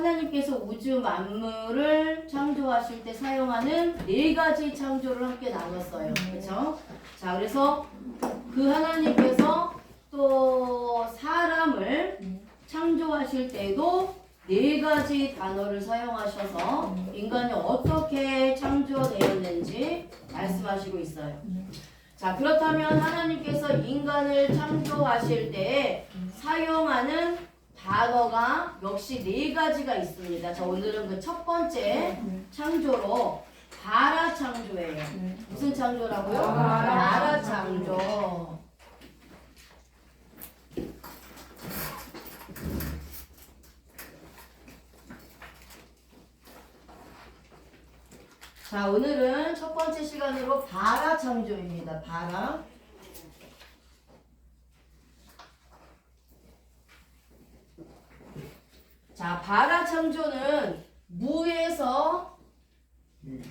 하나님께서 우주 만물을 창조하실 때 사용하는 4가지 창조를 함께 나눴어요. 그렇죠? 자, 그래서 그 하나님께서 또 사람을 창조하실 때도 4가지 단어를 사용하셔서 인간이 어떻게 창조되었는지 말씀하시고 있어요. 자, 그렇다면 하나님께서 인간을 창조하실 때 사용하는 단어가 역시 4가지가 있습니다. 자, 오늘은 그 첫 번째 창조로 바라 창조예요. 무슨 창조라고요? 바라 창조. 자, 오늘은 첫 번째 시간으로 바라 창조입니다. 바라. 자, 바라 창조는 무에서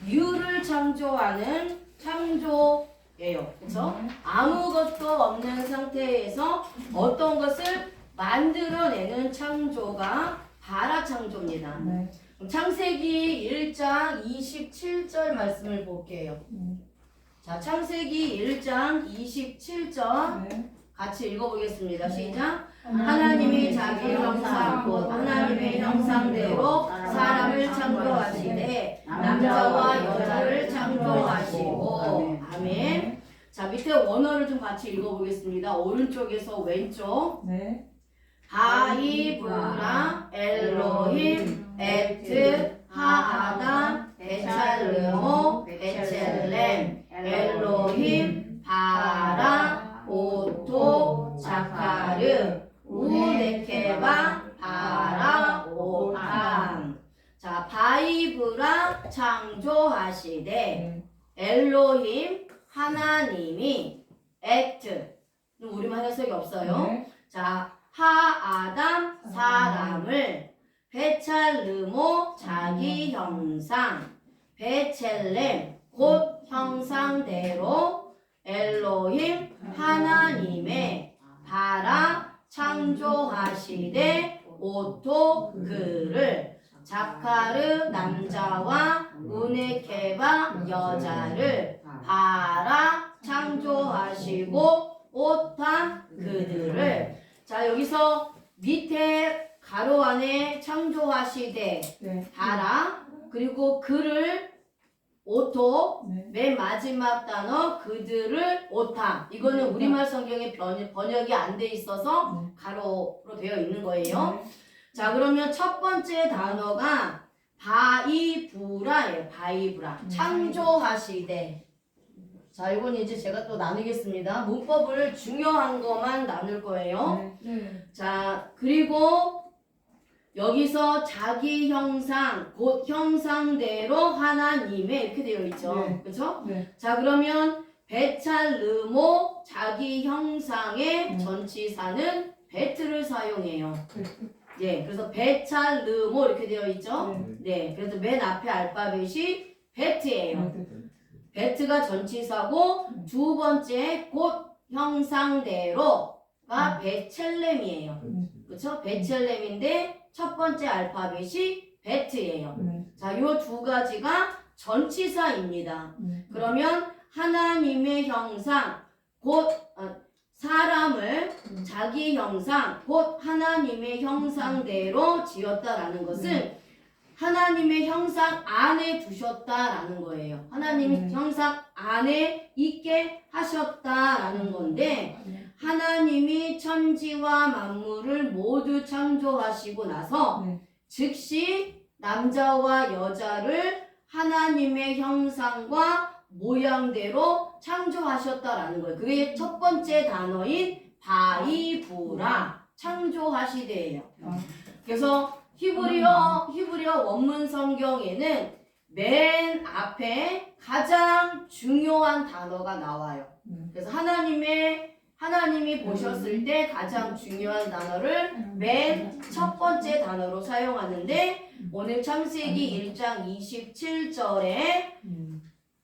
유를 창조하는 창조예요. 그렇죠? 아무것도 없는 상태에서 어떤 것을 만들어내는 창조가 바라 창조입니다. 창세기 1장 27절 말씀을 볼게요. 자, 창세기 1장 27절 같이 읽어보겠습니다. 시작. 하나님이 자기 형상 곧 하나님의 형상대로 사람을 창조하시되 남자와 여자를 창조하시고. 아멘. 자, 밑에 원어를 좀 같이 읽어보겠습니다. 오른쪽에서 왼쪽. 바이브라 엘로힘 에트 하아담 베찰르모 베첼렘 엘로힘 바라 오토 자카르 우네케바 바라 오탐. 자, 바이브라 창조하시되 엘로힘 하나님이 에트 우리만 해석이 없어요. 자, 하아담 사람을 베찰르모 자기 형상 베첼렘 곧 형상대로 엘로힘 하나님의 바라 창조하시되 오토 그를 자카르 남자와 우네케바 여자를 바라 창조하시고 오탐 그들을. 자, 여기서 밑에 가로 안에 창조하시되 바라 그리고 그를 오토 맨 마지막 단어 그들을 오탐. 이거는 우리말 성경에 번역이 안 돼 있어서 가로로 되어 있는 거예요. 자, 그러면 첫 번째 단어가 바이브라예요. 바이브라. 창조하시되. 자, 이건 이제 제가 또 나누겠습니다. 문법을 중요한 것만 나눌 거예요. 자, 그리고 여기서 자기 형상, 곧 형상대로 하나님의 이렇게 되어 있죠. 그렇죠? 자, 그러면 베찰르모 자기 형상의 전치사는 베트를 사용해요. 예, 그래서 베찰르모 이렇게 되어 있죠. 네, 그래서 맨 앞에 알파벳이 베트예요. 베트가 전치사고 두 번째 곧 형상대로가 베첼렘이에요. 그렇죠? 베첼렘인데 첫 번째 알파벳이 베트예요. 자, 요 두 가지가 전치사입니다. 그러면 하나님의 형상 곧 사람을 자기 형상 곧 하나님의 형상대로 지었다라는 것은 하나님의 형상 안에 두셨다라는 거예요. 하나님의 형상 안에 있게 하셨다라는 건데, 하나님이 천지와 만물을 모두 창조하시고 나서 즉시 남자와 여자를 하나님의 형상과 모양대로 창조하셨다라는 거예요. 그게 첫 번째 단어인 바이브라 창조하시되예요. 그래서 히브리어 원문 성경에는 맨 앞에 가장 중요한 단어가 나와요. 그래서 하나님이 보셨을 때 가장 중요한 단어를 맨 첫 번째 단어로 사용하는데, 오늘 창세기 1장 27절에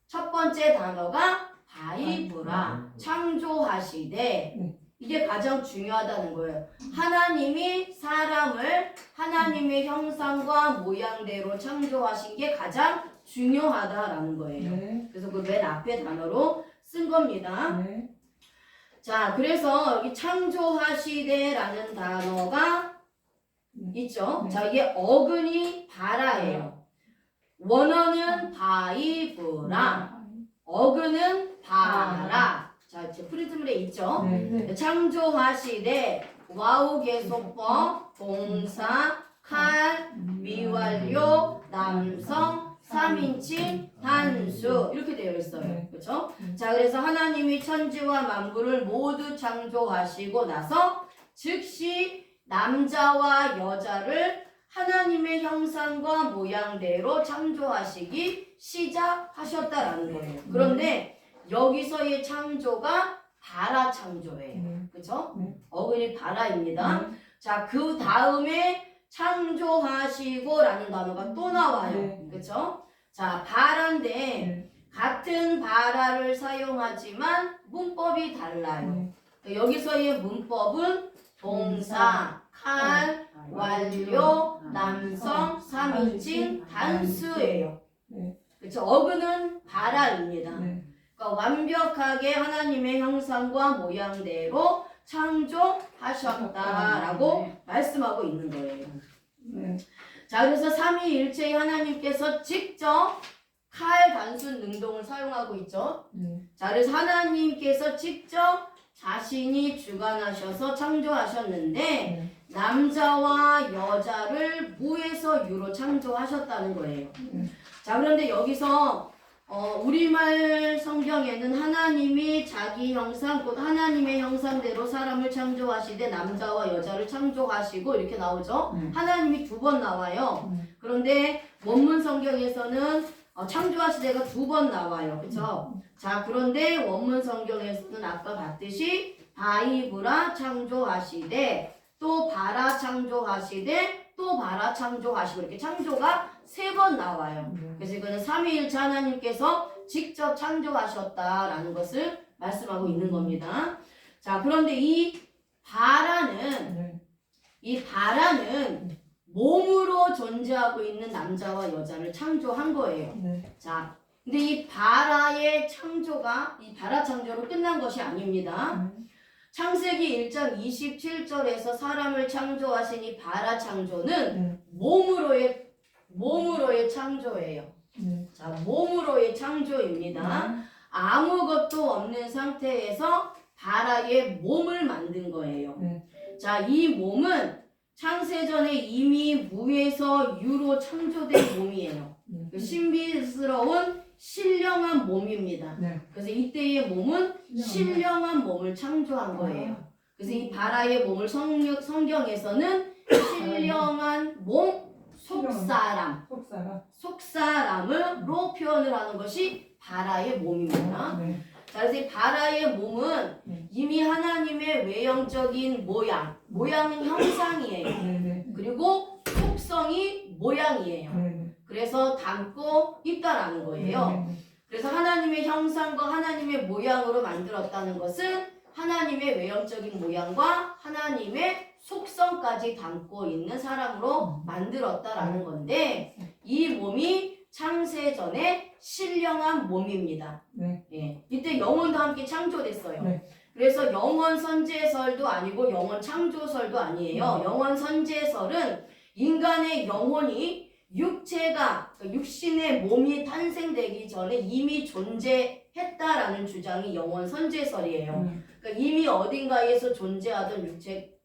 첫 번째 단어가 바이브라 창조하시되 이게 가장 중요하다는 거예요. 하나님이 사람을 하나님의 형상과 모양대로 창조하신 게 가장 중요하다라는 거예요. 네. 그래서 그 맨 앞에 단어로 쓴 겁니다. 네. 자, 그래서 여기 창조하시되라는 단어가 있죠. 네. 자, 이게 어근이 바라예요. 원어는 바이브라, 어근은 바라. 자, 이제 프리즈물에 있죠. 네. 창조하시되 와우 계속법 동사 칼 미완료 남성 3인칭 단수 이렇게 되어 있어요. 네. 그렇죠? 자, 그래서 하나님이 천지와 만물을 모두 창조하시고 나서 즉시 남자와 여자를 하나님의 형상과 모양대로 창조하시기 시작하셨다라는 거예요. 그런데 여기서의 창조가 바라 창조예요. 그렇죠? 네. 어근이 바라입니다. 자, 그 다음에 창조하시고라는 단어가 또 나와요. 네. 그렇죠? 자, 바라인데 네. 같은 바라를 사용하지만 문법이 달라요. 여기서의 문법은 동사, 칼, 완료, 남성, 3인칭 단수예요. 네. 그렇죠? 어근은 바라입니다. 네. 그러니까 완벽하게 하나님의 형상과 모양대로 창조하셨다라고 말씀하고 있는 거예요. 네. 자, 그래서 삼위일체의 하나님께서 직접 칼 단순 능동을 사용하고 있죠. 자, 그래서 하나님께서 직접 자신이 주관하셔서 창조하셨는데 남자와 여자를 무에서 유로 창조하셨다는 거예요. 자, 그런데 여기서 우리말 성경에는 하나님이 자기 형상 곧 하나님의 형상대로 사람을 창조하시되 남자와 여자를 창조하시고 이렇게 나오죠. 하나님이 2번 나와요. 그런데 원문 성경에서는 창조하시되가 2번 나와요. 그렇죠? 자, 그런데 원문 성경에서는 아까 봤듯이 바이브라 창조하시되 또 바라 창조하시되 또 바라 창조하시고 이렇게 창조가 3번 나와요. 그래서 이거는 삼위일체 하나님께서 직접 창조하셨다라는 것을 말씀하고 있는 겁니다. 자, 그런데 이 바라는 몸으로 존재하고 있는 남자와 여자를 창조한 거예요. 자, 근데 이 바라의 창조가 이 바라 창조로 끝난 것이 아닙니다. 창세기 1장 27절에서 사람을 창조하신 이 바라 창조는 몸으로의 창조예요. 자, 몸으로의 창조입니다. 아무것도 없는 상태에서 바라의 몸을 만든 거예요. 자, 이 몸은 창세전에 이미 무에서 유로 창조된 몸이에요. 신비스러운 신령한 몸입니다. 그래서 이때의 몸은 신령한 몸을 창조한 거예요. 그래서 이 바라의 몸을 성경에서는 신령한 몸, 속사람으로 표현을 하는 것이 바라의 몸입니다. 자, 그래서 이 바라의 몸은 이미 하나님의 외형적인 모양은 형상이에요. 그리고 속성이 모양이에요. 그래서 닮고 있다라는 거예요. 그래서 하나님의 형상과 하나님의 모양으로 만들었다는 것은 하나님의 외형적인 모양과 하나님의 속성까지 담고 있는 사람으로 만들었다라는 건데 이 몸이 창세전에 신령한 몸입니다. 예, 이때 영혼도 함께 창조됐어요. 그래서 영원 선제설도 아니고 영원 창조설도 아니에요. 영원 선제설은 인간의 영혼이 육체가 육신의 몸이 탄생되기 전에 이미 존재했다라는 주장이 영원 선제설이에요. 그러니까 이미 어딘가에서 존재하던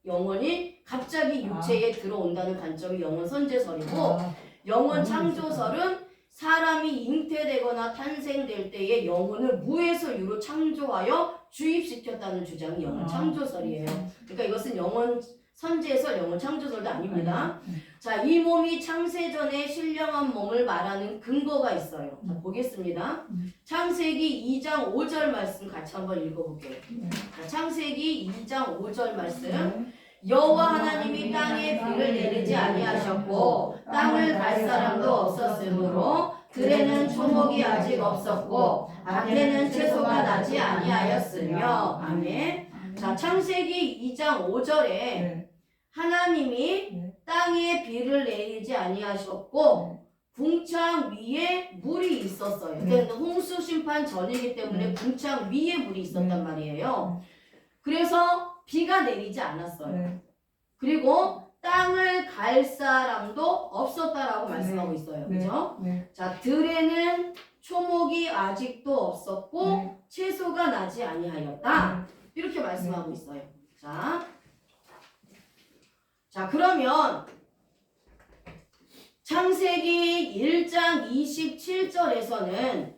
영혼이 갑자기 육체에 들어온다는 관점이 영원 선제설이고 영원 창조설은 사람이 잉태되거나 탄생될 때에 영혼을 무에서 유로 창조하여 주입시켰다는 주장이 영원 창조설이에요. 그러니까 이것은 영원 선제설, 영원 창조설도 아닙니다. 자, 이 몸이 창세전에 신령한 몸을 말하는 근거가 있어요. 자, 보겠습니다. 창세기 2장 5절 말씀 같이 한번 읽어볼게요. 자, 창세기 2장 5절 말씀. 여호와 하나님이 땅에 비를 내리지 아니하셨고 땅을 갈 사람도 없었으므로 들에는 초목이 아직 없었고 밭에는 채소가 나지 아니하였으며. 아멘. 자, 창세기 2장 5절에 네. 하나님이 네. 땅에 비를 내리지 아니하셨고 네. 궁창 위에 물이 있었어요. 네. 그러니까 홍수 심판 전이기 때문에 네. 궁창 위에 물이 있었단 네. 말이에요. 그래서 비가 내리지 않았어요. 네. 그리고 땅을 갈 사람도 없었다라고 네. 말씀하고 있어요. 네. 그죠? 네. 자, 들에는 초목이 아직도 없었고 네. 채소가 나지 아니하였다. 이렇게 말씀하고 있어요. 자, 그러면 창세기 1장 27절에서는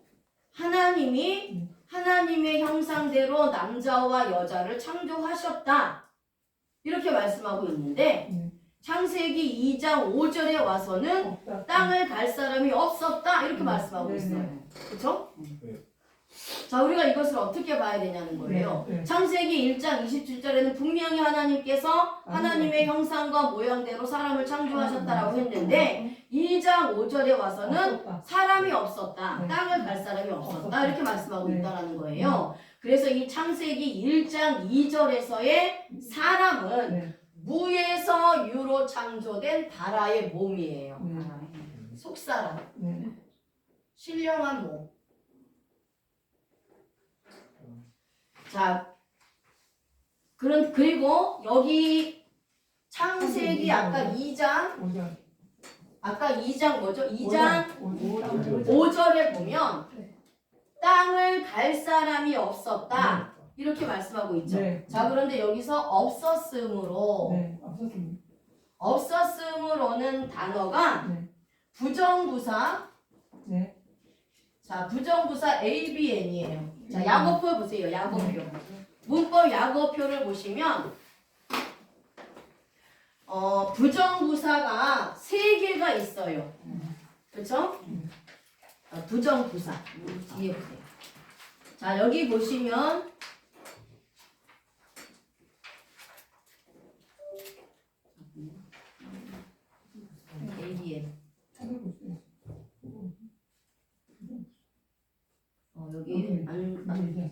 하나님이 하나님의 형상대로 남자와 여자를 창조하셨다. 이렇게 말씀하고 있는데 창세기 2장 5절에 와서는 없다. 땅을 갈 사람이 없었다. 이렇게 말씀하고 네. 있어요. 그렇죠? 네. 자, 우리가 이것을 어떻게 봐야 되냐는 거예요. 네. 네. 창세기 1장 27절에는 분명히 하나님께서 하나님의 형상과 모양대로 사람을 창조하셨다라고 했는데 2장 5절에 와서는 없었다. 사람이 없었다. 네. 땅을 갈 사람이 없었다. 없었다. 이렇게 말씀하고 네. 있다라는 거예요. 그래서 이 창세기 1장 2절에서의 사람은 네. 무에서 유로 창조된 바라의 몸이에요. 네. 속사람, 네. 신령한 몸. 자, 그리고 여기 창세기 아까 2장 오전. 아까 2장 뭐죠? 2장 오전. 5절에 보면 네. 땅을 갈 사람이 없었다. 이렇게 말씀하고 있죠. 네. 자, 그런데 여기서 없었으므로 네. 없었습니다. 없었으므로는 단어가 네. 부정부사. 네. 자, 부정부사 ABN이에요. 자, 약어표 보세요. 약어표. 문법 약어표를 보시면 부정부사가 3개가 있어요. 그렇죠? 부정부사. 뒤에 보세요. 자, 여기 보시면 ABN. 여기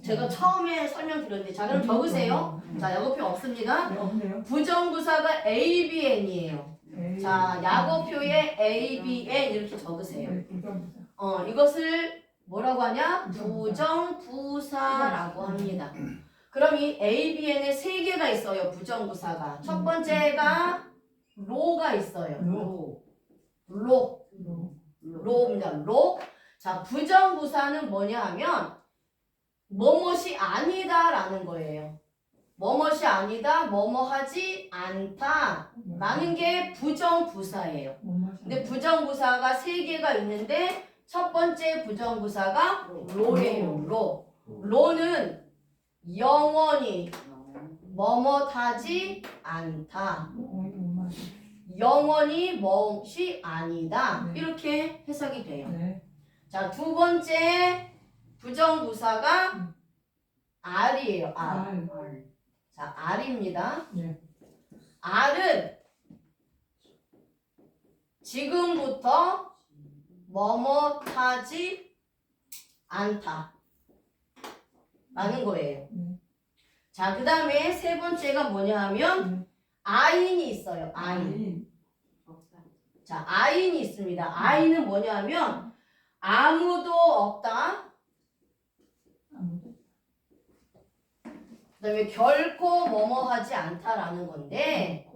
제가 처음에 설명드렸는데 자, 그럼 적으세요. 자, 약어표 없습니다. 네. 없네요. 부정부사가 ABN이에요. 네. 자, 약어표에 ABN 이렇게 적으세요. 네. 부정부사. 이것을 뭐라고 하냐? 부정부사라고 합니다. 그럼 이 ABN에 3개가 있어요. 부정부사가. 첫 번째가 로가 있어요. 로입니다. 로. 자, 부정부사는 뭐냐 하면 뭐뭇이 아니다라는 거예요. 뭐뭇이 아니다, 뭐뭐하지 않다 라는 게 부정부사예요. 근데 부정부사가 3개가 있는데 첫 번째 부정부사가 로예요. 로는 영원히 뭐뭇하지 않다. 영원히 뭐뭇이 아니다. 이렇게 해석이 돼요. 네. 자, 두 번째 부정부사가 R이에요. R. 자, R입니다. 네. R은 지금부터 뭐뭇하지 않다 라는 거예요. 자, 그 다음에 세 번째가 뭐냐 하면 아인이 있어요. 아인. 자, 아인이 있습니다. 아인은 뭐냐 하면 아무도 없다. 그 다음에 결코 뭐뭐하지 않다라는 건데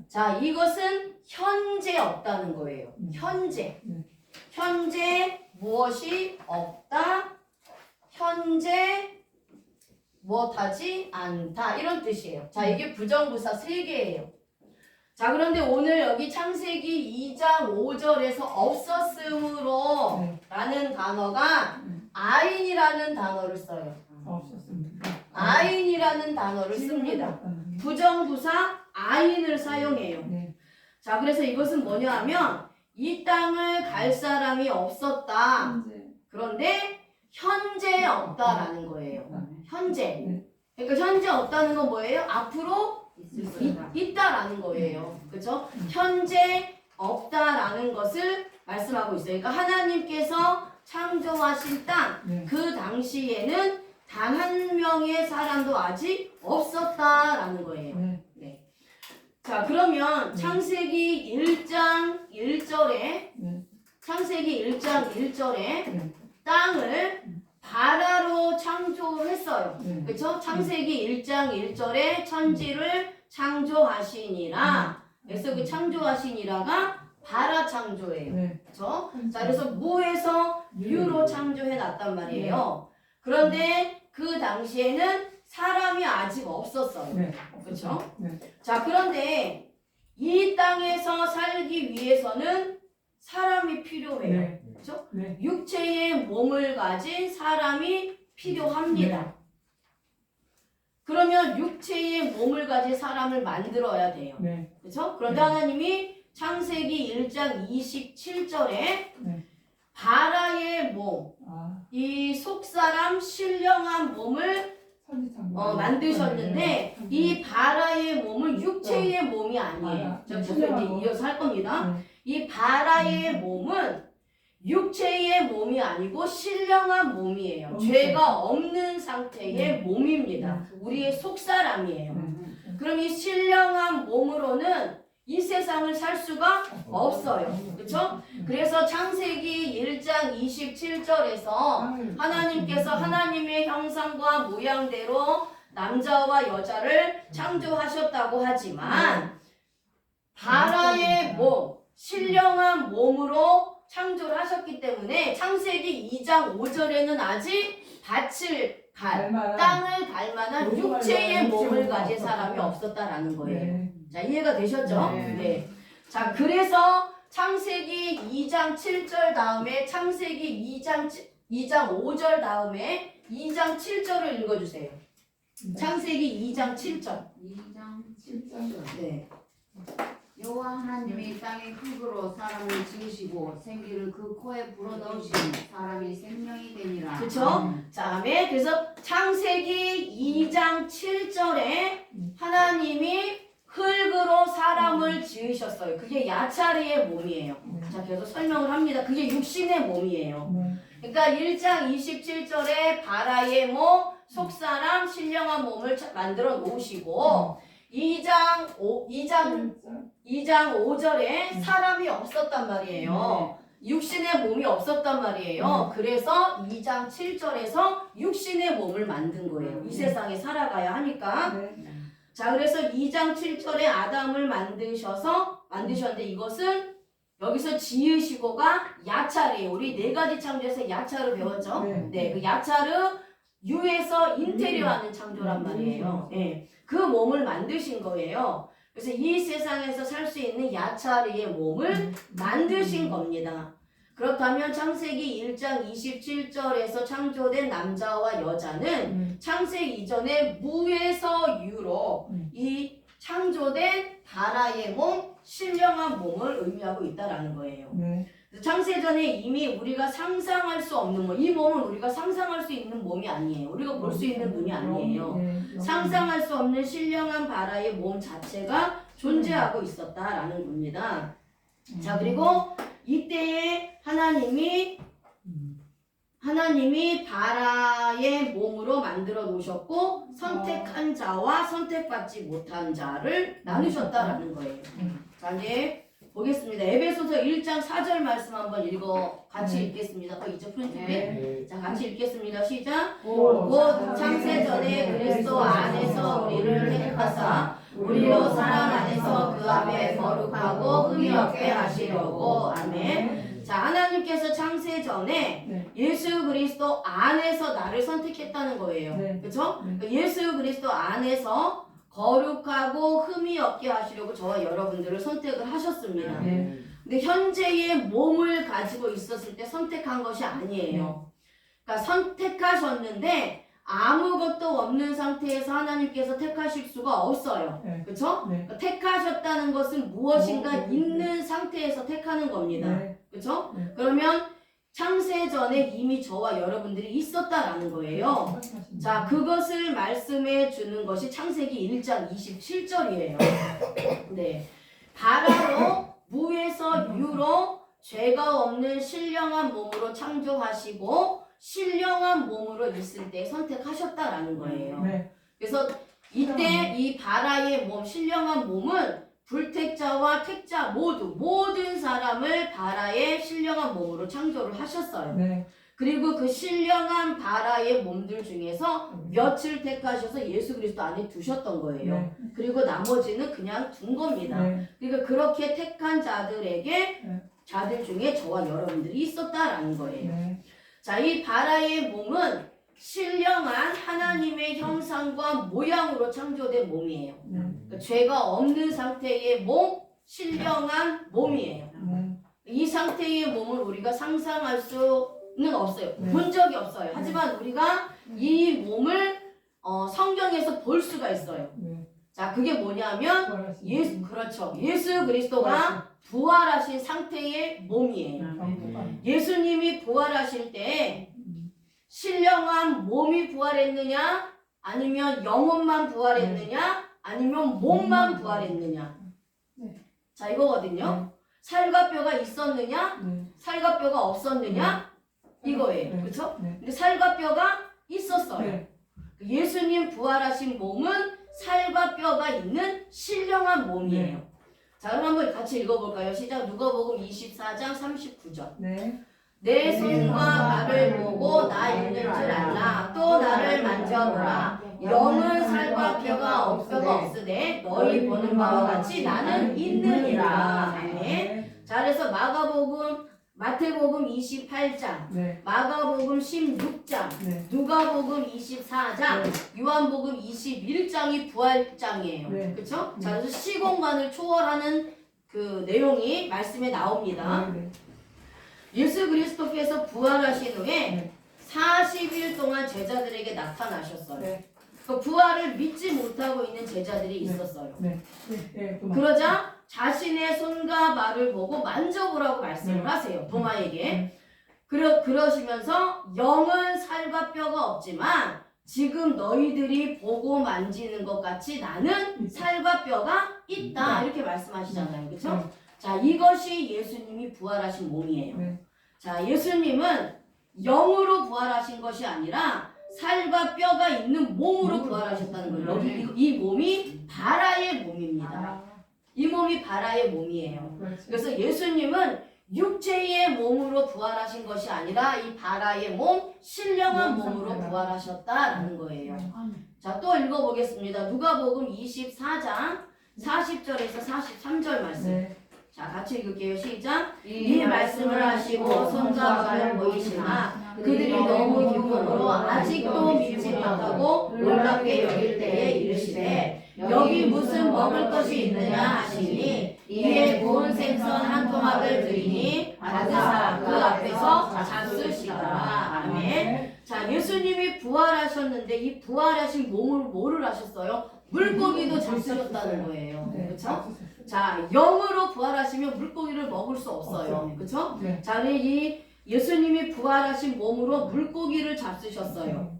자, 이것은 현재 없다는 거예요. 현재. 현재 무엇이 없다. 현재 무엇하지 않다. 이런 뜻이에요. 자, 이게 부정부사 3개예요. 자, 그런데 오늘 여기 창세기 2장 5절에서 없었으므로 라는 단어가 아인이라는 단어를 써요. 없었습니다. 아인이라는 단어를 씁니다. 부정부사 아인을 사용해요. 네. 자, 그래서 이것은 뭐냐 하면 이 땅을 갈 사람이 없었다. 그런데 현재 없다라는 거예요. 현재. 그러니까 현재 없다는 건 뭐예요? 앞으로 있다라는 거예요. 그렇죠? 현재 없다라는 것을 말씀하고 있어요. 그러니까 하나님께서 창조하신 땅, 그 당시에는 단 한 명의 사람도 아직 없었다라는 거예요. 네. 자, 그러면 창세기 1장 1절에 창세기 1장 1절에 땅을 바라로 창조했어요. 그렇죠? 창세기 1장 1절에 천지를 창조하시니라. 그래서 그 창조하시니라가 바라 창조예요. 그렇죠? 자, 그래서 무에서 유로 창조해 놨단 말이에요. 그런데 그 당시에는 사람이 아직 없었어요. 그렇죠? 자, 그런데 이 땅에서 살기 위해서는 사람이 필요해요. 그렇죠? 육체의 몸을 가진 사람이 필요합니다. 그러면 육체의 몸을 가진 사람을 만들어야 돼요. 그렇죠? 그런데 하나님이 창세기 1장 27절에 바라의 몸, 이 속사람 신령한 몸을 만드셨는데 이 바라의 몸은 육체의 몸이 아니에요. 제가 이제 이어서 할 겁니다. 이 바라의 몸은 육체의 몸이 아니고 신령한 몸이에요. 죄가 없는 상태의 몸입니다. 우리의 속사람이에요. 그럼 이 신령한 몸으로는 이 세상을 살 수가 없어요. 그렇죠? 그래서 창세기 1장 27절에서 하나님께서 하나님의 형상과 모양대로 남자와 여자를 창조하셨다고 하지만 바라의 몸, 신령한 몸으로 창조를 하셨기 때문에 창세기 2장 5절에는 아직 밭을 땅을 갈 만한 육체의 몸을 가진 사람이 없었다라는 거예요. 자, 이해가 되셨죠? 네. 자, 그래서 창세기 2장 7절 다음에 창세기 2장 5절 다음에 2장 7절을 읽어주세요. 창세기 2장 7절. 2장 7절. 네. 여호와 하나님이 땅의 흙으로 사람을 지으시고 생기를 그 코에 불어넣으시니 사람이 생명이 되니라. 그렇죠? 다음에 그래서 창세기 2장 7절에 하나님이 흙으로 사람을 지으셨어요. 그게 야차리의 몸이에요. 자, 계속 설명을 합니다. 그게 육신의 몸이에요. 그러니까 1장 27절에 바라의 몸, 속사람, 신령한 몸을 만들어 놓으시고 2장 5절에 사람이 없었단 말이에요. 육신의 몸이 없었단 말이에요. 그래서 2장 7절에서 육신의 몸을 만든 거예요. 이 세상에 살아가야 하니까. 자, 그래서 2장 7절에 아담을 만드셨는데 이것은 여기서 지으시고가 야차르예요. 우리 네 가지 창조에서 야차르 배웠죠? 네, 그 야차르 유에서 인테리어 하는 창조란 말이에요. 네, 그 몸을 만드신 거예요. 그래서 이 세상에서 살 수 있는 야차르의 몸을 만드신 겁니다. 그렇다면 창세기 1장 27절에서 창조된 남자와 여자는 창세기 이전에 무에서 유로 이 창조된 바라의 몸, 신령한 몸을 의미하고 있다라는 거예요. 창세전에 이미 우리가 상상할 수 없는 몸, 이 몸은 우리가 상상할 수 있는 몸이 아니에요. 우리가 볼 수 있는 눈이 아니에요. 상상할 수 없는 신령한 바라의 몸 자체가 존재하고 있었다라는 겁니다. 자, 그리고 이때에 하나님이 바라의 몸으로 만들어 놓으셨고 선택한 자와 선택받지 못한 자를 나누셨다라는 거예요. 자, 이제 보겠습니다. 에베소서 1장 4절 말씀 한번 같이 읽겠습니다. 이제 프린트에 자, 같이 읽겠습니다. 시작. 곧 창세전에 그리스도 안에서 우리를 택하사 우리로 사랑 안에서 그 앞에 거룩하고 흠이 없게 하시려고. 아멘. 자, 하나님께서 창세전에 예수 그리스도 안에서 나를 선택했다는 거예요. 그렇죠? 예수 그리스도 안에서 거룩하고 흠이 없게 하시려고 저와 여러분들을 선택을 하셨습니다. 근데 현재의 몸을 가지고 있었을 때 선택한 것이 아니에요. 그러니까 선택하셨는데 아무것도 없는 상태에서 하나님께서 택하실 수가 없어요. 그렇죠? 그러니까 택하셨다는 것은 무엇인가 있는 상태에서 택하는 겁니다. 그렇죠? 그러면 창세전에 이미 저와 여러분들이 있었다라는 거예요. 자, 그것을 말씀해 주는 것이 창세기 1장 27절이에요. 네. 바라로 무에서 유로 죄가 없는 신령한 몸으로 창조하시고 신령한 몸으로 있을 때 선택하셨다라는 거예요. 네. 그래서 이때 이 바라의 몸, 신령한 몸은 불택자와 택자 모든 사람을 바라의 신령한 몸으로 창조를 하셨어요. 네. 그리고 그 신령한 바라의 몸들 중에서 몇을 택하셔서 예수 그리스도 안에 두셨던 거예요. 네. 그리고 나머지는 그냥 둔 겁니다. 네. 그러니까 그렇게 택한 자들에게 네. 자들 중에 저와 여러분들이 있었다라는 거예요. 네. 자, 이 바라의 몸은 신령한 하나님의 형상과 모양으로 창조된 몸이에요. 네. 그러니까 죄가 없는 상태의 몸, 신령한 몸이에요. 네. 이 상태의 몸을 우리가 상상할 수는 없어요. 네. 본 적이 없어요. 하지만 우리가 이 몸을 성경에서 볼 수가 있어요. 네. 자, 그게 뭐냐면 그렇죠. 예수 그리스도가 부활하신 상태의 몸이에요. 예수님이 부활하실 때 신령한 몸이 부활했느냐, 아니면 영혼만 부활했느냐, 아니면 몸만 부활했느냐. 네. 자, 이거거든요. 살과 뼈가 있었느냐, 네. 살과 뼈가 없었느냐, 이거예요. 네. 그렇죠? 네. 근데 살과 뼈가 있었어요. 네. 예수님 부활하신 몸은 살과 뼈가 있는 신령한 몸이에요. 네. 자, 그럼 한번 같이 읽어볼까요? 시작. 누가복음 24장 39절. 네. 내 손과 발을 보고 나 있는 줄 알라. 또 나를 만져보라. 영은 살과 뼈가 없으되 너희 보는 바와 같이 나는 있느니라. 아멘. 자, 그래서 마태복음 28장, 네. 마가복음 16장, 네. 누가복음 24장, 요한복음 21장이 부활장이에요. 네. 그렇죠? 자, 그래서 시공간을 초월하는 그 내용이 말씀에 나옵니다. 네. 예수 그리스도께서 부활하신 후에 네. 40일 동안 제자들에게 나타나셨어요. 네. 그 부활을 믿지 못하고 있는 제자들이 네. 있었어요. 네. 네. 그러자 자신의 손과 발을 보고 만져보라고 말씀을 네. 하세요. 도마에게. 네. 그러시면서 영은 살과 뼈가 없지만 지금 너희들이 보고 만지는 것 같이 나는 살과 뼈가 있다. 이렇게 말씀하시잖아요. 그렇죠? 자, 이것이 예수님이 부활하신 몸이에요. 네. 자, 예수님은 영으로 부활하신 것이 아니라 살과 뼈가 있는 몸으로 부활하셨다는 거예요. 여기 이 몸이 바라의 몸입니다. 이 몸이 바라의 몸이에요. 그래서 예수님은 육체의 몸으로 부활하신 것이 아니라 이 바라의 몸, 신령한 몸으로 부활하셨다라는 거예요. 자, 또 읽어보겠습니다. 누가복음 24장 40절에서 43절 말씀. 네. 자, 같이 읽을게요. 시작. 이 말씀을 하시고 손과 발을 보이시나 그들이 너무 기쁨으로 아직도 믿지 못하고 놀랍게 여길 때에 이르시되 여기 무슨 먹을 것이 있느냐 하시니 이에 구운 생선 한 토막을 드리니 받으사 그 앞에서 잡수시더라. 아멘. 자, 예수님이 부활하셨는데 이 부활하신 몸을 뭐를 하셨어요? 물고기도 잡수셨다는 거예요. 그렇죠? 자, 영으로 부활하시면 물고기를 먹을 수 없어요. 그렇죠? 네. 자, 이 예수님이 부활하신 몸으로 물고기를 잡수셨어요.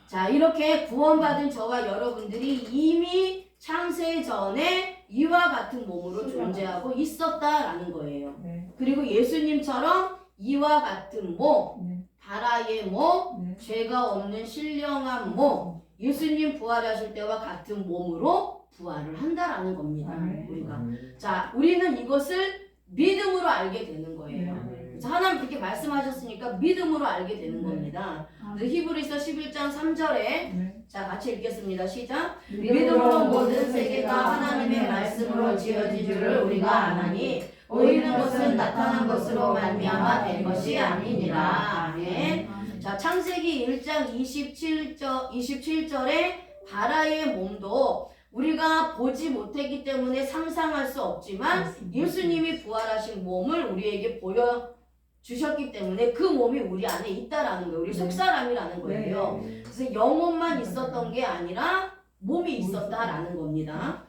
자, 이렇게 구원받은 저와 여러분들이 이미 창세 전에 이와 같은 몸으로 존재하고 있었다라는 거예요. 네. 그리고 예수님처럼 이와 같은 몸, 네. 바라의 몸, 네. 죄가 없는 신령한 몸, 예수님 부활하실 때와 같은 몸으로 부활을 한다라는 겁니다. 우리가. 자, 우리는 이것을 믿음으로 알게 되는 거예요. 그래서 하나님 그렇게 말씀하셨으니까 믿음으로 알게 되는 겁니다. 그래서 히브리서 11장 3절에 자, 같이 읽겠습니다. 시작. 믿음으로 모든 세계가 하나님의 말씀으로 지어진 줄을 우리가 아나니 보이는 것은 나타난 것으로 말미암아 된 것이 아니니라. 아멘. 자, 창세기 1장 27절에 바라의 몸도 우리가 보지 못했기 때문에 상상할 수 없지만 예수님이 부활하신 몸을 우리에게 보여주셨기 때문에 그 몸이 우리 안에 있다라는 거예요. 우리 속사람이라는 거예요. 그래서 영혼만 있었던 게 아니라 몸이 있었다라는 겁니다.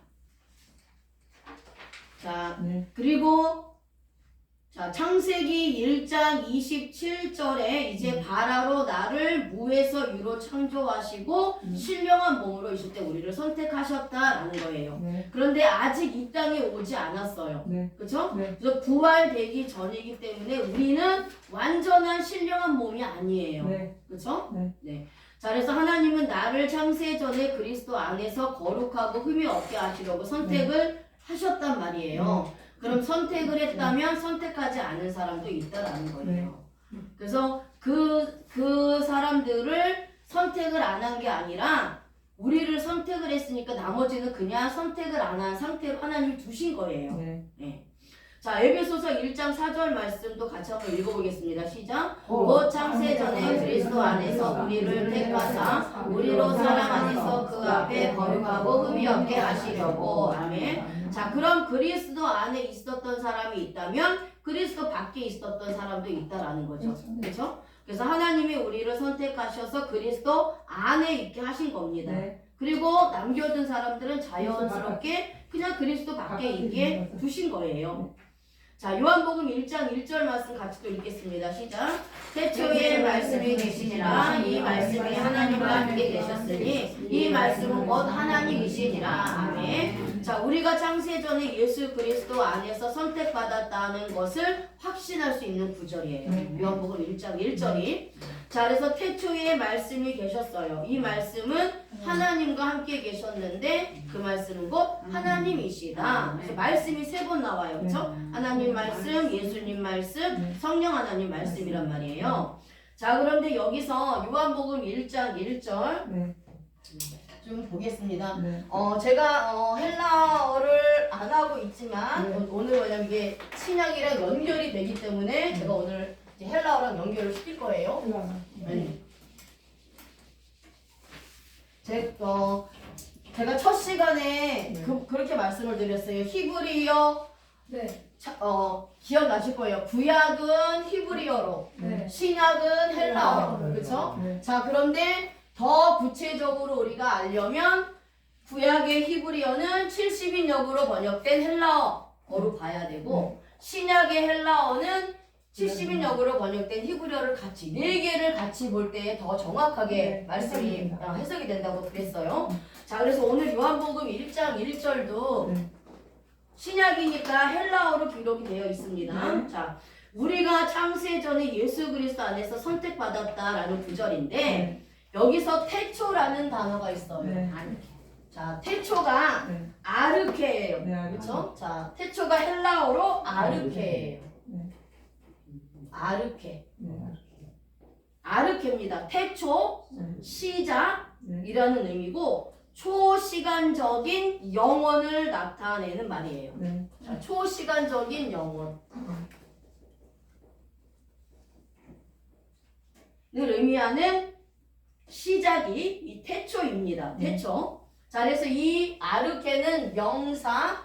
자, 그리고 자, 창세기 1장 27절에 이제 바라로 나를 무에서 유로 창조하시고 신령한 몸으로 있을 때 우리를 선택하셨다라는 거예요. 네. 그런데 아직 이 땅에 오지 않았어요. 네. 그렇죠? 네. 그래서 부활되기 전이기 때문에 우리는 완전한 신령한 몸이 아니에요. 네. 그렇죠? 네. 자, 그래서 하나님은 나를 창세 전에 그리스도 안에서 거룩하고 흠이 없게 하시려고 선택을 하셨단 말이에요. 그럼 선택을 했다면 선택하지 않은 사람도 있다라는 거예요. 그래서 그 사람들을 선택을 안 한 게 아니라 우리를 선택을 했으니까 나머지는 그냥 선택을 안 한 상태로 하나님이 두신 거예요. 네. 자, 에베소서 1장 4절 말씀도 같이 한번 읽어보겠습니다. 시작. 곧 창세 전에 그리스도 안에서 우리를 택하사 우리로 사랑 안에서 그 앞에 거룩하고 흠이 없게 하시려고. 아멘. 자, 그럼 그리스도 안에 있었던 사람이 있다면 그리스도 밖에 있었던 사람도 있다라는 거죠. 그렇죠? 그래서 하나님이 우리를 선택하셔서 그리스도 안에 있게 하신 겁니다. 그리고 남겨둔 사람들은 자연스럽게 그냥 그리스도 밖에 있게 두신 거예요. 자, 요한복음 1장 1절 말씀 같이 또 읽겠습니다. 시작. 태초에 말씀이 계시니라. 이 말씀이 하나님과 함께 계셨으니 이 말씀은 곧 하나님이시니라. 아멘. 자, 우리가 창세 전에 예수 그리스도 안에서 선택받았다는 것을 확신할 수 있는 구절이에요. 요한복음 1장 1절이. 자, 그래서 태초에 말씀이 계셨어요. 이 말씀은 하나님과 함께 계셨는데 그 말씀은 곧 하나님이시다. 그래서 말씀이 3번 나와요. 그렇죠? 하나님 말씀, 예수님 말씀, 성령 하나님 말씀이란 말이에요. 자, 그런데 여기서 요한복음 1장 1절 좀 보겠습니다. 제가 헬라어를 안 하고 있지만 오늘 왜냐면 이게 신약이랑 연결이 되기 때문에 제가 오늘 이제 헬라어랑 연결을 시킬 거예요. 제가 첫 시간에 그렇게 말씀을 드렸어요. 히브리어 기억나실 거예요. 구약은 히브리어로, 신약은 헬라어로, 그렇죠? 자, 그런데 더 구체적으로 우리가 알려면 구약의 히브리어는 70인역으로 번역된 헬라어로 봐야 되고 신약의 헬라어는 70인역으로 번역된 히브리어를 같이 4개를 같이 볼 때 더 정확하게 말씀이 해석이 된다고 그랬어요. 자, 그래서 오늘 요한복음 1장 1절도 신약이니까 헬라어로 기록이 되어 있습니다. 자, 우리가 창세 전에 예수 그리스도 안에서 선택받았다라는 구절인데 여기서 태초라는 단어가 있어요. 자, 태초가 아르케예요. 그렇죠? 자, 태초가 헬라어로 아르케예요. 아르케. 아르케입니다. 태초, 시작이라는 의미고 초시간적인 영원을 나타내는 말이에요. 자, 초시간적인 영원. 를 의미하는 시작이 이 태초입니다. 태초. 자, 그래서 이 아르케는 명사,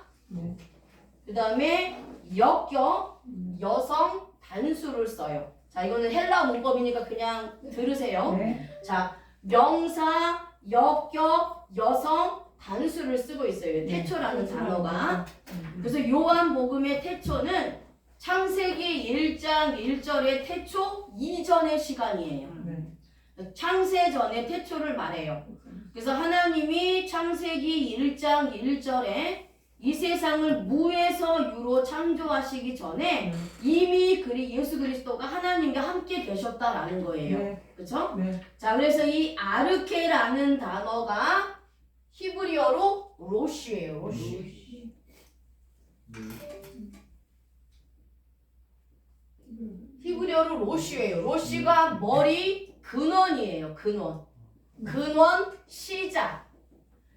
그 다음에 역격, 여성, 단수를 써요. 자, 이거는 헬라 문법이니까 그냥 들으세요. 자, 명사, 역격, 여성, 단수를 쓰고 있어요. 태초라는 단어가. 그래서 요한복음의 태초는 창세기 1장 1절의 태초 이전의 시간이에요. 창세 전의 태초를 말해요. 그래서 하나님이 창세기 1장 1절에 이 세상을 무에서 유로 창조하시기 전에 이미 예수 그리스도가 하나님과 함께 계셨다라는 거예요. 그렇죠? 자, 그래서 이 아르케라는 단어가 히브리어로 로시예요. 로시. 히브리어로 로시예요. 로시가 머리, 근원이에요. 근원. 근원, 시작.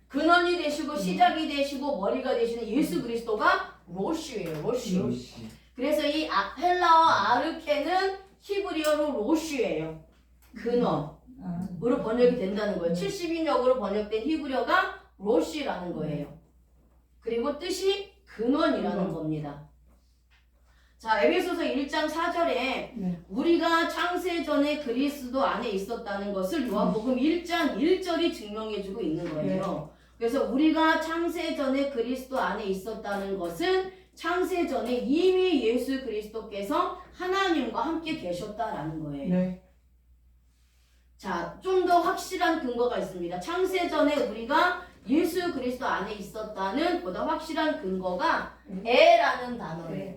근원이 되시고 시작이 되시고 머리가 되시는 예수 그리스도가 로시예요. 로시. 그래서 이 헬라어 아르케는 히브리어로 로시예요. 근원으로 번역이 된다는 거예요. 70인역으로 번역된 히브리어가 로시라는 거예요. 그리고 뜻이 근원이라는 겁니다. 자, 에베소서 1장 4절에 우리가 창세 전에 그리스도 안에 있었다는 것을 요한복음 1장 1절이 증명해주고 있는 거예요. 그래서 우리가 창세 전에 그리스도 안에 있었다는 것은 창세전에 이미 예수 그리스도께서 하나님과 함께 계셨다라는 거예요. 네. 자, 좀 더 확실한 근거가 있습니다. 창세전에 우리가 예수 그리스도 안에 있었다는 보다 확실한 근거가 에라는 단어예요.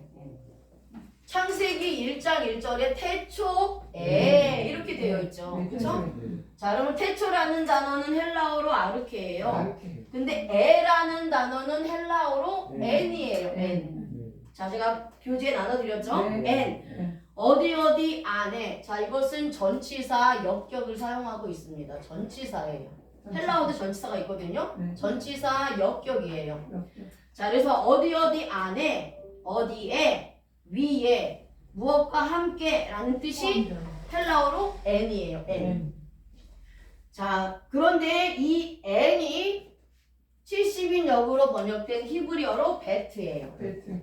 창세기 1장 1절에 태초에 이렇게 되어 있죠. 그렇죠? 자, 그러면 태초라는 단어는 헬라어로 아르케예요. 근데 에라는 단어는 헬라어로 엔이에요. 엔. 자, 제가 교재에 나눠드렸죠? 엔. 어디 안에. 자, 이것은 전치사 역격을 사용하고 있습니다. 전치사예요. 헬라어도 전치사가 있거든요. 전치사 역격이에요. 자, 그래서 어디 안에, 어디에, 위에, 무엇과 함께 라는 뜻이 헬라어로 n이에요. n. 자, 그런데 이 n이 70인역으로 번역된 히브리어로 베트예요. 베트.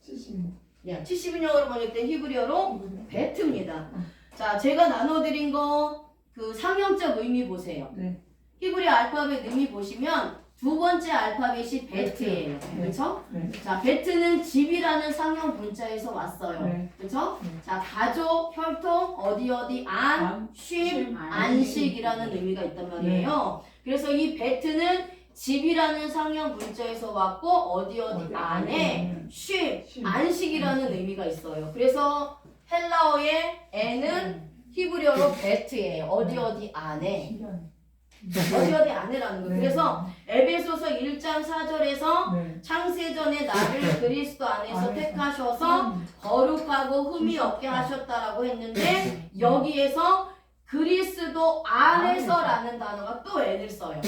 70. 예, 70인역으로 번역된 히브리어로 베트입니다. 자, 제가 나눠드린 거 그 상형적 의미 보세요. 네. 히브리 알파벳 의미 보시면 두 번째 알파벳이 베트예요. 그렇죠? 네. 자, 베트는 집이라는 상형 문자에서 왔어요. 네. 그렇죠? 네. 자, 가족, 혈통, 어디 안, 쉼, 안식이라는 의미가 있단 말이에요. 그래서 이 베트는 집이라는 상형 문자에서 왔고 어디 안에 쉼, 안식이라는 의미가 있어요. 그래서 헬라어의 n은 히브리어로 베트예요. 어디 안에. 어디 안에라는 거예요. 그래서 에베소서 1장 4절에서 창세전에 나를 그리스도 안에서 택하셔서 거룩하고 흠이 없게 하셨다라고 했는데 여기에서 그리스도 안에서라는 단어가 또 n을 써요.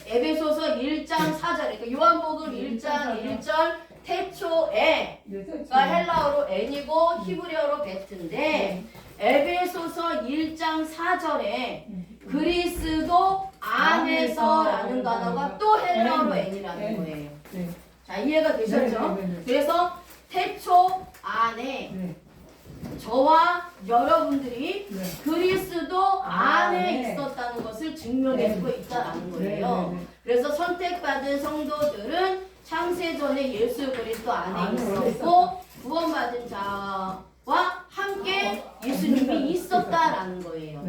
에베소서 1장 4절, 그러니까 요한복음 1장 1절 태초에가 헬라어로 n이고 히브리어로 베트인데 에베소서 1장 4절에 그리스도 안에서라는 단어가 또 헬라어로 n이라는 거예요. 자, 이해가 되셨죠? 그래서 태초 안에 저와 여러분들이 그리스도 안에 있었다는 것을 증명해주고 있다는 거예요. 그래서 선택받은 성도들은 창세전에 예수 그리스도 안에 있었고 구원받은 자와 함께 예수님이 있었다라는 거예요.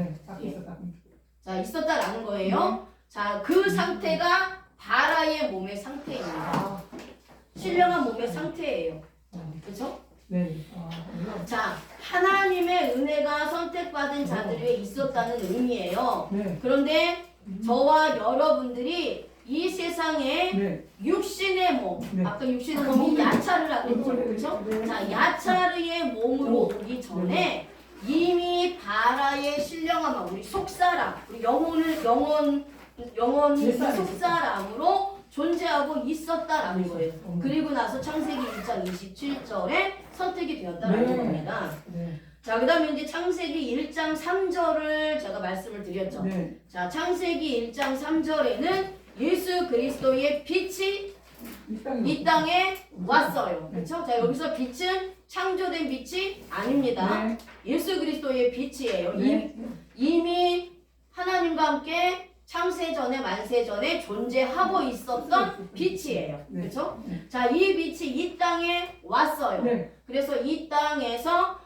자, 있었다라는 거예요. 자, 그 상태가 바라의 몸의 상태입니다. 신령한 몸의 상태예요. 그렇죠? 자, 하나님의 은혜가 선택받은 자들에게 있었다는 의미예요. 그런데 저와 여러분들이 이 세상에 육신의 몸, 아까 육신의 몸이 야차르라고 했죠. 그렇죠? 자, 야차르의 몸으로 오기 전에 이미 바라의 신령함, 우리 속사람, 우리 영혼 속사람으로 존재하고 있었다라는 거예요. 그리고 나서 창세기 1장 27절에 선택이 되었다라는 겁니다. 자, 그 다음에 이제 창세기 1장 3절을 제가 말씀을 드렸죠. 자, 창세기 1장 3절에는 예수 그리스도의 빛이 이 땅에 왔어요. 그렇죠? 자, 여기서 빛은 창조된 빛이 아닙니다. 예수 그리스도의 빛이에요. 이미 하나님과 함께 창세전에 만세전에 존재하고 있었던 빛이에요. 그렇죠? 자, 이 빛이 이 땅에 왔어요. 그래서 이 땅에서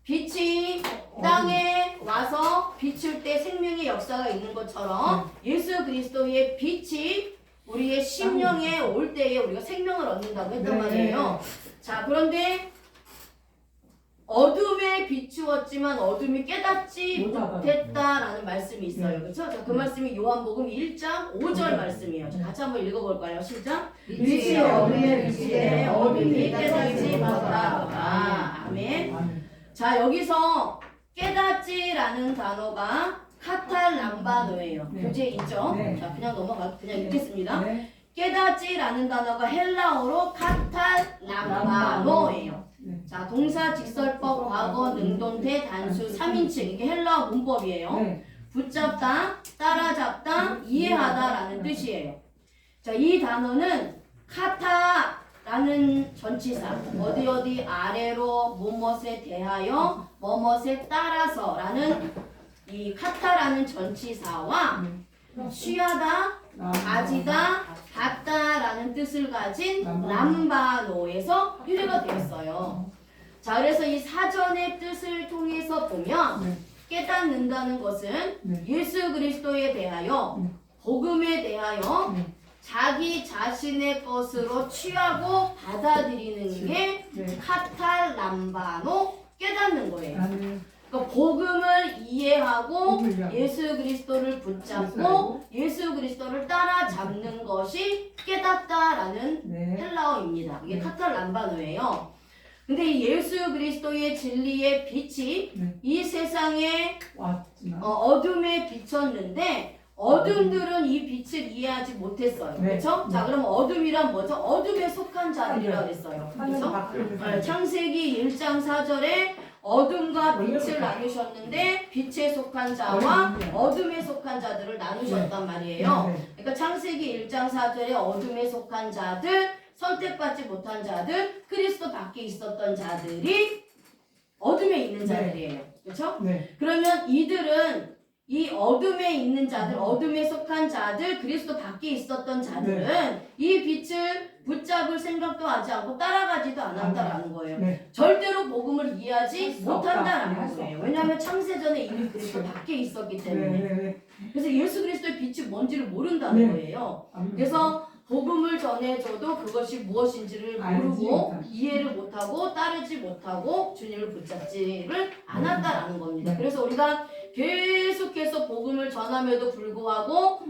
빛이 땅에 와서 비출 때 생명의 역사가 있는 것처럼 예수 그리스도의 빛이 우리의 심령에 올 때에 우리가 생명을 얻는다고 했단 말이에요. 자, 그런데 어둠에 비추었지만 어둠이 깨닫지 못했다라는 말씀이 있어요. 그렇죠? 자, 그 말씀이 요한복음 1장 5절 말씀이에요. 자, 같이 한번 읽어볼까요? 시작. 빛이 어둠에 비치되 어둠이 깨닫지 못하더라. 아멘. 자, 여기서 깨닫지라는 단어가 카탈람바노예요. 교재에 있죠? 자, 그냥 그냥 읽겠습니다. 깨닫지라는 단어가 헬라어로 카탈람바노예요. 자, 동사, 직설법, 과거, 능동태, 단수, 3인칭. 이게 헬라어 문법이에요. 붙잡다, 따라잡다, 이해하다라는 뜻이에요. 자, 이 단어는 카타라는 전치사, 어디 아래로 뭐뭇에 대하여 뭐뭇에 따라서라는 이 카타라는 전치사와 취하다, 가지다, 받다라는 뜻을 가진 람바노에서 유래가 되었어요. 자, 그래서 이 사전의 뜻을 통해서 보면 깨닫는다는 것은 예수 그리스도에 대하여 복음에 대하여 자기 자신의 것으로 취하고 받아들이는 게 카탈람바노 깨닫는 거예요. 그러니까 복음을 이해하고 예수 그리스도를 붙잡고 예수 그리스도를 따라잡는 것이 깨닫다라는 헬라어입니다. 이게 카탈람바노예요. 근데 이 예수 그리스도의 진리의 빛이 이 세상에 어둠에 비쳤는데 어둠들은 이 빛을 이해하지 못했어요. 그렇죠? 자, 그럼 어둠이란 뭐죠? 어둠에 속한 자들이라고 했어요. 그렇죠? 창세기 1장 4절에 어둠과 빛을 나누셨는데 빛에 속한 자와 어둠에 속한 자들을 나누셨단 말이에요. 그러니까 창세기 1장 4절에 어둠에 속한 자들, 선택받지 못한 자들, 그리스도 밖에 있었던 자들이 어둠에 있는 자들이에요. 그렇죠? 그러면 이들은 이 어둠에 있는 자들, 어둠에 속한 자들, 그리스도 밖에 있었던 자들은 이 빛을 붙잡을 생각도 하지 않고 따라가지도 않았다라는 거예요. 절대로 복음을 이해하지 못한다라는 거예요. 왜냐하면 창세전에 이미 그리스도 밖에 있었기 때문에. 그래서 예수 그리스도의 빛이 뭔지를 모른다는 거예요. 그래서 복음을 전해줘도 그것이 무엇인지를 모르고 이해를 못하고 따르지 못하고 주님을 붙잡지를 않았다라는 겁니다. 그래서 우리가 계속해서 복음을 전함에도 불구하고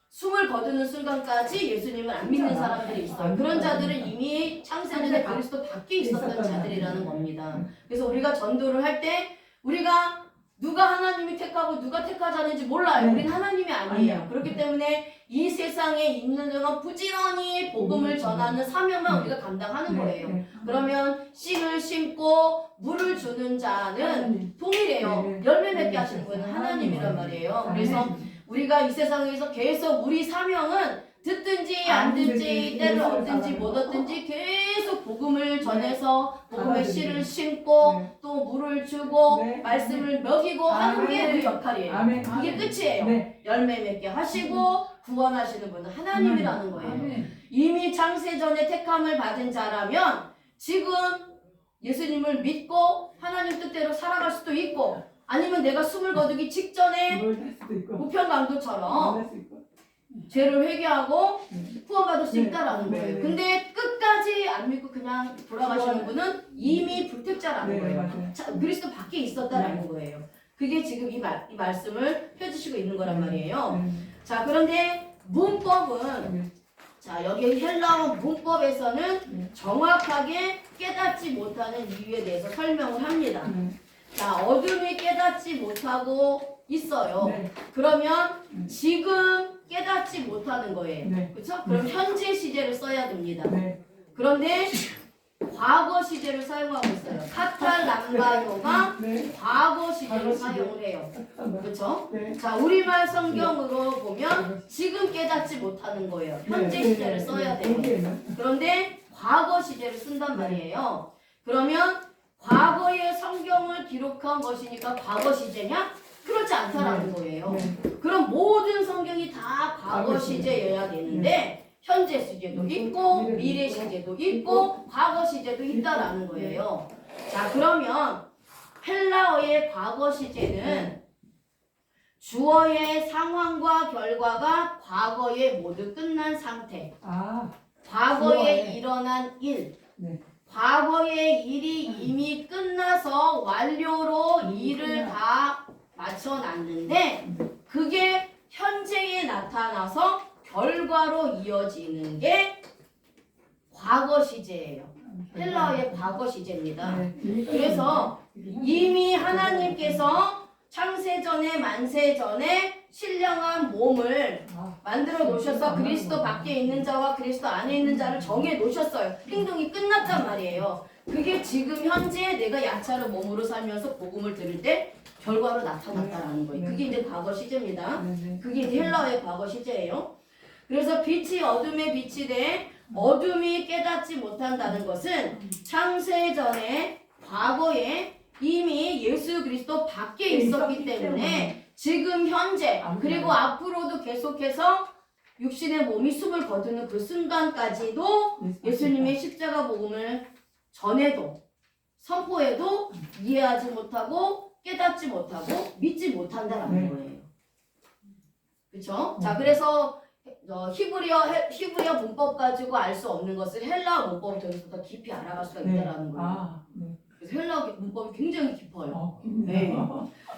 숨을 거두는 순간까지 예수님을 안 믿는 사람들이 있어요. 그런 자들은 이미 창세전에 그리스도 밖에 있었던 자들이라는 겁니다. 그래서 우리가 전도를 할 때 우리가 누가 하나님이 택하고 누가 택하지 않은지 몰라요. 우리는 하나님이 아니에요. 그렇기 때문에 이 세상에 있는 동안 부지런히 복음을 전하는 사명만 우리가 감당하는 거예요. 그러면 씨를 심고 물을 주는 자는 동일해요. 열매 맺게 하시는 분은 하나님이란 말이에요. 그래서 우리가 이 세상에서 계속 우리 사명은 듣든지 안 듣든지 때를 얻든지 못 얻든지 계속 복음을 전해서 복음의 씨를 심고 또 물을 주고 말씀을 먹이고 하는 게 그 역할이에요. 그게 끝이에요. 열매 맺게 하시고 구원하시는 분은 하나님이라는 거예요. 이미 창세전에 택함을 받은 자라면 지금 예수님을 믿고 하나님 뜻대로 살아갈 수도 있고 아니면 내가 숨을 거두기 직전에 우편강도처럼 죄를 회개하고 구원받을 수 있다라는 거예요. 근데 끝까지 안 믿고 그냥 돌아가시는 분은 이미 불택자라는 거예요. 그리스도 밖에 있었다라는 거예요. 그게 지금 이 말씀을 펴주시고 있는 거란 말이에요. 자, 그런데 문법은 자, 여기 헬라어 문법에서는 정확하게 깨닫지 못하는 이유에 대해서 설명을 합니다. 자, 어둠이 깨닫지 못하고 있어요. 그러면 지금 깨닫지 못하는 거예요. 그렇죠? 그럼 현재 시제를 써야 됩니다. 그런데 과거 시제를 사용하고 있어요. 카탈람바노가 과거 시제를 사용을 해요. 그렇죠? 자, 우리말 성경으로 보면 지금 깨닫지 못하는 거예요. 현재 시제를 써야 돼요. 그런데 과거 시제를 쓴단 말이에요. 그러면 과거의 성경을 기록한 것이니까 과거 시제냐? 그렇지 않다라는 거예요. 그럼 모든 성경이 다 과거 시제여야 되는데 현재 시제도 있고 미래 시제도 있고 과거 시제도 있다라는 거예요. 자, 그러면 헬라어의 과거 시제는 주어의 상황과 결과가 과거에 모두 끝난 상태, 과거에 일어난 일, 과거의 일이 이미 끝나서 완료로 일을 다 맞춰놨는데 그게 현재에 나타나서 결과로 이어지는 게 과거 시제예요. 헬라어의 과거 시제입니다. 그래서 이미 하나님께서 창세전에 만세전에 신령한 몸을 만들어 놓으셔서 그리스도 밖에 있는 자와 그리스도 안에 있는 자를 정해 놓으셨어요. 행동이 끝났단 말이에요. 그게 지금 현재 내가 약차로 몸으로 살면서 복음을 들을 때 결과로 나타났다라는 거예요. 그게 이제 과거 시제입니다. 그게 이제 헬라어의 과거 시제예요. 그래서 빛이 어둠에 빛이 돼 어둠이 깨닫지 못한다는 것은 창세전에 과거에 이미 예수 그리스도 밖에 있었기 때문에 지금 현재 아멘. 그리고 앞으로도 계속해서 육신의 몸이 숨을 거두는 그 순간까지도 예수님의 십자가 복음을 전해도 선포해도 이해하지 못하고 깨닫지 못하고 믿지 못한다라는 네. 거예요. 그렇죠? 자, 그래서 히브리어 문법 가지고 알 수 없는 것을 헬라어 문법을 통해서 더 깊이 알아갈 수가 네. 있다라는 거예요. 아, 네. 그래서 헬라어 문법이 굉장히 깊어요. 네.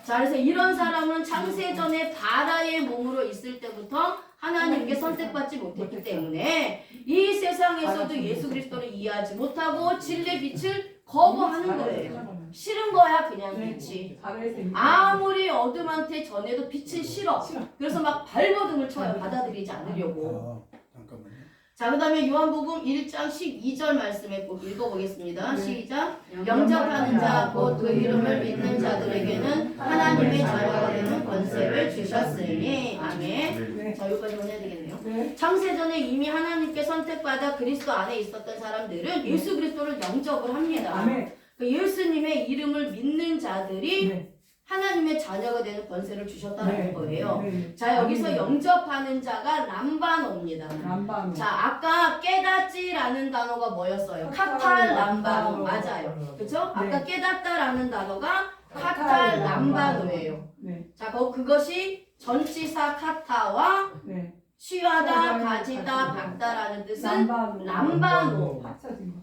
자, 그래서 이런 사람은 창세전에 바라의 몸으로 있을 때부터 하나님께 선택받지 못했기 때문에 이 세상에서도 예수 그리스도를 이해하지 못하고 진리의 빛을 거부하는 거예요. 싫은 거야 그냥 빛이. 아무리 어둠한테 전해도 빛은 싫어. 그래서 막 발버둥을 쳐요. 받아들이지 않으려고. 잠깐만요. 자, 그 다음에 요한복음 1장 12절 말씀에 읽어보겠습니다. 네. 시작. 영접하는 자 곧 그 이름을 믿는 자들에게는 하나님의 자녀가 되는 권세를 주셨으니. 아멘. 네. 자, 여기까지만 해야 되겠네요. 네. 창세전에 이미 하나님께 선택받아 그리스도 안에 있었던 사람들은 예수 그리스도를 영접을 합니다. 아멘. 그 예수님의 이름을 믿는 자들이 네. 하나님의 자녀가 되는 권세를 주셨다는 네. 거예요. 네. 자, 여기서 아멘. 영접하는 자가 람바노입니다. 람밤. 자, 아까 깨닫지라는 단어가 뭐였어요? 카탈 람바노. 맞아요. 그쵸? 아까 깨닫다라는 단어가 카탈 람바노예요. 네. 자, 그것이 전치사 카타와 네. 취하다, 가지다, 박다라는 뜻은 람바노. 합쳐진 거.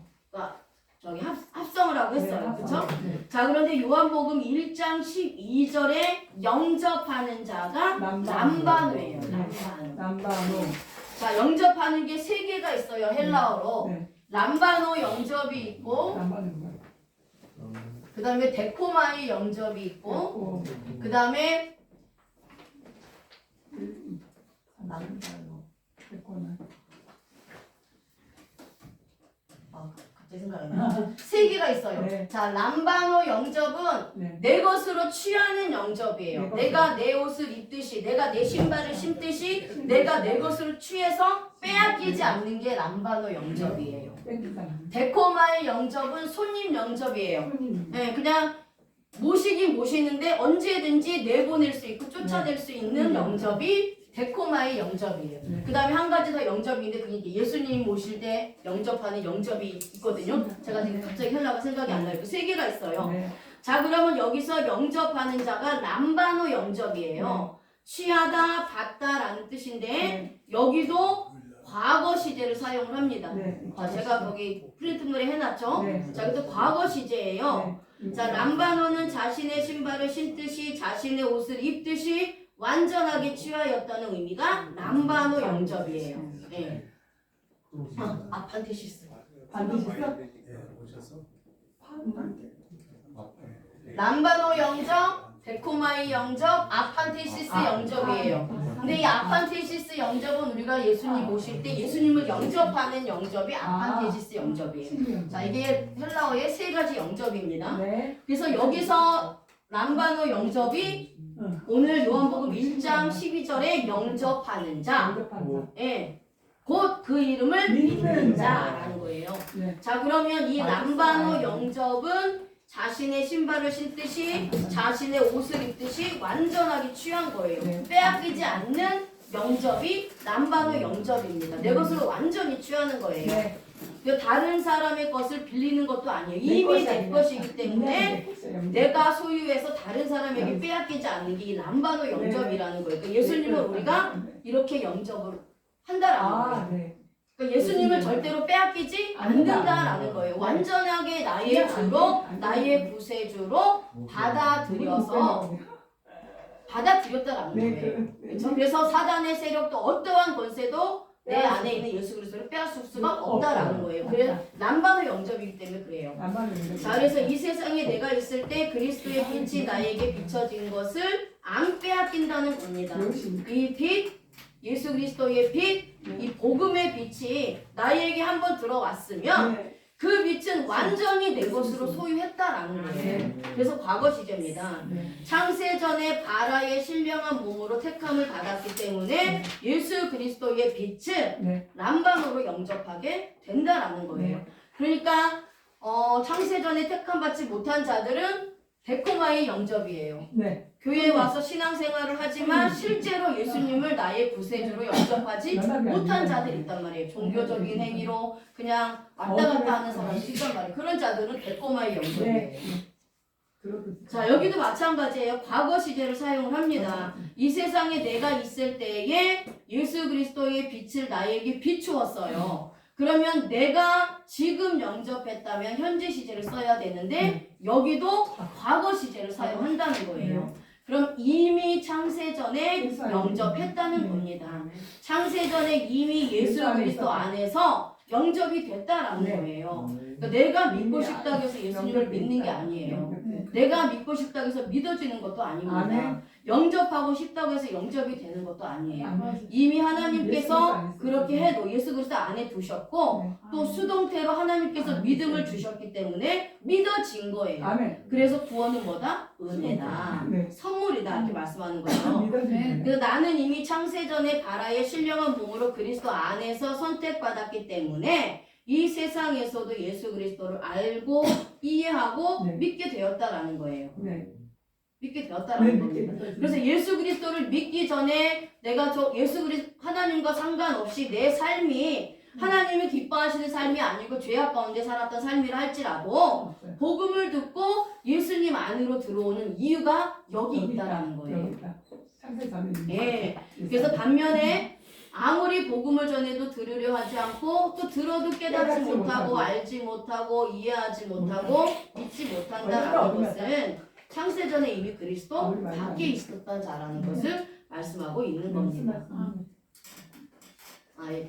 저기 합성을 하고 했어요. 네, 그쵸? 네. 자, 그런데 요한복음 1장 12절에 영접하는 자가 람바노예요. 람바노. 람바노. 자, 영접하는 게 세 개가 있어요. 헬라어로. 네. 람바노 영접이 있고, 람바노. 그 다음에 데코마이 영접이 있고, 그 다음에 람바노. 데코나. 갑자기 생각이 안 나요. 세 개가 있어요. 네. 자, 람바노 영접은 네. 내 것으로 취하는 영접이에요. 내 내가 내 옷을 입듯이, 내가 내 신발을 신듯이, 내가 내 것을 취해서 빼앗기지 않는 게 람바노 영접이에요. 땡기잖아. 데코마의 영접은 손님 영접이에요. 손님. 네, 그냥 모시긴 모시는데 언제든지 내보낼 수 있고 쫓아낼 수 있는 영접이 데코마의 영접이에요. 네. 그 다음에 한 가지 더 영접인데 그게 예수님 모실 때 영접하는 영접이 있거든요. 제가 지금 갑자기 헬라가 생각이 안 나요. 그 세 개가 있어요. 네. 자, 그러면 여기서 영접하는 자가 람바노 영접이에요. 취하다, 받다라는 뜻인데 네. 여기도 과거 시제를 사용을 합니다. 네. 제가 거기 프린트물에 해놨죠. 네. 자, 이것도 과거 시제예요. 네. 자, 람바노는 자신의 신발을 신듯이 자신의 옷을 입듯이 완전하게 취하였다는 의미가 람바노 영접이에요. 네. 아판테시스. 반드시 써? 예, 오셔서 람바노 영접, 데코마이 영접, 아판테시스 영접이에요. 근데 이 아판테시스 영접은 우리가 예수님 모실 때 예수님을 영접하는 영접이 아판테시스 영접이에요. 자, 이게 헬라어의 세 가지 영접입니다. 네. 그래서 여기서 람바노 영접이 오늘 요한복음 1장 12절에 영접하는 자, 영접한다. 예, 곧 그 이름을 믿는 자라는 거예요. 네. 자, 그러면 이 람바노 영접은 자신의 신발을 신듯이 자신의 옷을 입듯이 완전하게 취한 거예요. 네. 빼앗기지 않는 영접이 람바노 영접입니다. 내 것으로 완전히 취하는 거예요. 네. 그 다른 사람의 것을 빌리는 것도 아니에요. 이미 내 것이기 때문에 내가 소유해서 다른 사람에게 빼앗기지 않는 게 이 람바노 영접이라는 거예요. 그러니까 예수님을 우리가 이렇게 영접을 한다라는 거예요. 아, 네. 그러니까 예수님을 절대로 빼앗기지 않는다라는 거예요. 완전하게 나의 주로, 나의 구세주로 받아들여서 받아들였다라는 거예요. 그렇죠? 그래서 사단의 세력도 어떠한 권세도 내 안에 있는 예수 그리스도를 빼앗을 수가 없다라는 거예요. 그래서 람바노 영접이기 때문에 그래요. 자, 그래서 이 세상에 내가 있을 때 그리스도의 빛이 나에게 비춰진 것을 안 빼앗긴다는 겁니다. 이 빛, 예수 그리스도의 빛, 이 복음의 빛이 나에게 한번 들어왔으면 그 빛은 완전히 내 것으로 소유했다라는 거예요. 그래서 과거 시제입니다. 창세전에 바라의 신령한 몸으로 택함을 받았기 때문에 예수 그리스도의 빛은 람바노로 영접하게 된다라는 거예요. 그러니까 창세전에 택함 받지 못한 자들은 데코마의 영접이에요. 교회에 와서 신앙생활을 하지만 실제로 예수님을 나의 구세주로 영접하지 못한 자들이 있단 말이에요. 종교적인 행위로 그냥 왔다 갔다 하는 사람들이 있단 말이에요. 그런 자들은 데꼬마의 영접이에요. 자, 여기도 마찬가지예요. 과거 시제를 사용을 합니다. 이 세상에 내가 있을 때에 예수 그리스도의 빛을 나에게 비추었어요. 그러면 내가 지금 영접했다면 현재 시제를 써야 되는데 여기도 과거 시제를 사용한다는 거예요. 그럼 이미 창세전에 영접했다는 겁니다. 창세전에 이미 예수 그리스도 안에서 영접이 됐다라는 거예요. 그러니까 내가 믿고 싶다고 해서 예수님을 믿는 게 아니에요. 내가 믿고 싶다고 해서 믿어지는 것도 아닙니다. 영접하고 싶다고 해서 영접이 되는 것도 아니에요. 이미 하나님께서 그렇게 해도 예수 그리스도 안에 두셨고 또 수동태로 하나님께서 믿음을 주셨기 때문에 믿어진 거예요. 그래서 구원은 뭐다? 은혜다. 선물이다. 이렇게 말씀하는 거죠. 그래서 나는 이미 창세전에 바라의 신령한 몸으로 그리스도 안에서 선택받았기 때문에 이 세상에서도 예수 그리스도를 알고 이해하고 믿게 되었다라는 거예요. 믿게 되었다라는 겁니다. 그래서 예수 그리스도를 믿기 전에 내가 예수 그리스도 하나님과 상관없이 내 삶이 하나님이 기뻐하시는 삶이 아니고 죄악 가운데 살았던 삶이라 할지라도 복음을 듣고 예수님 안으로 들어오는 이유가 여기 있다라는 거예요. 예. 그래서 반면에 아무리 복음을 전해도 들으려 하지 않고 또 들어도 깨닫지 못하고 알지 못하고 이해하지 못하고 믿지 못한다라는 것은 창세전에 이미 그리스도 밖에 있었던 자라는 것을 말씀하고 있는 겁니다.